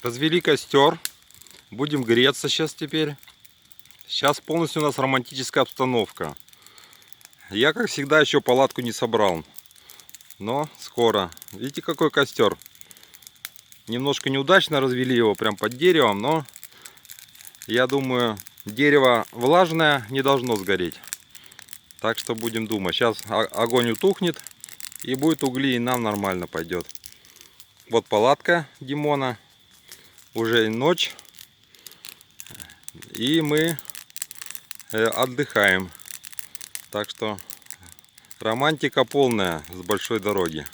Развели костер. Будем греться сейчас теперь. Сейчас полностью у нас романтическая обстановка. Я, как всегда, еще палатку не собрал. Но скоро. Видите, какой костер? Немножко неудачно развели его прям под деревом, но я думаю, дерево влажное, не должно сгореть. Так что будем думать. Сейчас огонь утухнет и будет угли, и нам нормально пойдет. Вот палатка Димона. Уже ночь. И мы отдыхаем. Так что романтика полная с большой дороги.